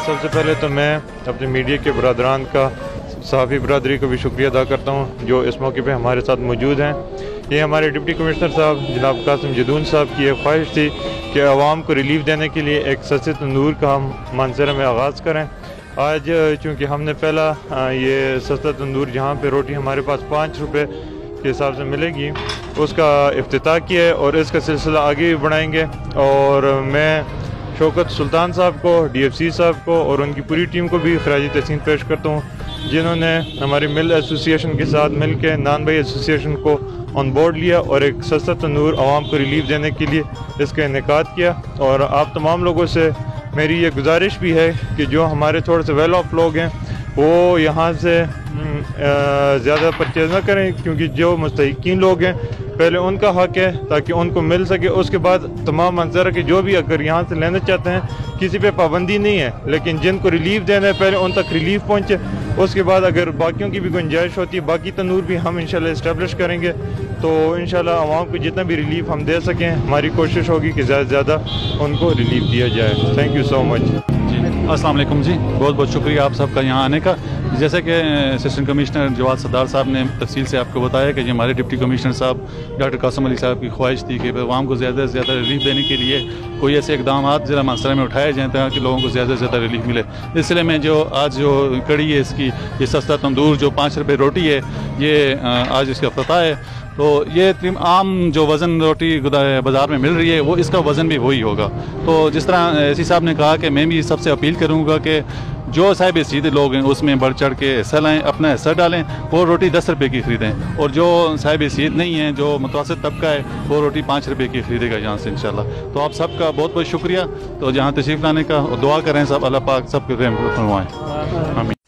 सबसे पहले तो मैं अपने मीडिया के बरदरान का, सहाफ़ी बरदरी को भी शुक्रिया अदा करता हूँ जो इस मौके पे हमारे साथ मौजूद हैं। ये हमारे डिप्टी कमिश्नर साहब जनाब कासिम जदून साहब की एक ख्वाहिश थी कि आवाम को रिलीफ देने के लिए एक सस्ते तंदूर का हम मानसरा में आगाज़ करें। आज चूँकि हमने पहला ये सस्ता तंदूर जहाँ पे रोटी हमारे पास 5 रुपये के हिसाब से मिलेगी उसका इफ्तिताह किया है और इसका सिलसिला आगे भी बढ़ाएंगे। और मैं शौकत सुल्तान साहब को, DFC साहब को और उनकी पूरी टीम को भी खराजी तहसीन पेश करता हूँ जिन्होंने हमारी मिल एसोसिएशन के साथ मिलकर नान भाई एसोसिएशन को ऑन बोर्ड लिया और एक सस्ता तंदूर आवाम को रिलीफ देने के लिए इसका इनेकाद किया। और आप तमाम लोगों से मेरी ये गुजारिश भी है कि जो हमारे थोड़े से वेल ऑफ लोग हैं वो यहाँ से ज़्यादा परचेज़ ना करें, क्योंकि जो मुस्तहिकीन लोग हैं पहले उनका हक़ है ताकि उनको मिल सके। उसके बाद तमाम मंजर के जो भी अगर यहाँ से लेना चाहते हैं किसी पे पाबंदी नहीं है, लेकिन जिनको रिलीफ देना है पहले उन तक रिलीफ पहुँचे। उसके बाद अगर बाकियों की भी गुंजाइश होती है बाकी तंदूर भी हम इंशाल्लाह इस्टेब्लिश करेंगे तो इंशाल्लाह आवाम को जितना भी रिलीफ हम दे सकें हमारी कोशिश होगी कि ज़्यादा से ज़्यादा उनको रिलीफ दिया जाए। थैंक यू सो मच जी। अस्सलाम वालेकुम जी, बहुत बहुत शुक्रिया आप सबका यहाँ आने का। जैसे कि असिस्टेंट कमिश्नर जवाद सरदार साहब ने तफसील से आपको बताया कि हमारे डिप्टी कमिश्नर साहब डॉक्टर कासिम अली साहब की ख्वाहिश थी कि आवाम को ज़्यादा से ज़्यादा रिलीफ देने के लिए कोई ऐसे इकदाम ज़रा मानसरा में उठाए जाएँ ताकि लोगों को ज़्यादा से ज़्यादा रिलीफ मिले। इस सिलसिले में जो आज जो कड़ी है इसकी, ये सस्ता तंदूर जो 5 रुपये रोटी है, ये आज इसका इफ्तिताह है। तो ये आम जो वज़न रोटी बाज़ार में मिल रही है वो इसका वज़न भी वही होगा। तो जिस तरह एसी साहब ने कहा कि मैं भी सबसे अपील करूँगा कि जो साहिब हैसियत लोग हैं उसमें बढ़ चढ़ के हिस्सा लाएँ, अपना हिस्सा डालें, वो रोटी 10 रुपये की ख़रीदें। और जो साहिब हैसियत नहीं है, जो मुतवस्सित तबका है, वो रोटी 5 रुपये की ख़रीदेगा यहाँ से इंशाल्लाह। तो आप सबका बहुत बहुत शुक्रिया। तो जहाँ तशरीफ़ लाने का, दुआ करें सब अल्लाह पाक सबके रहम फरमाएं। आमीन।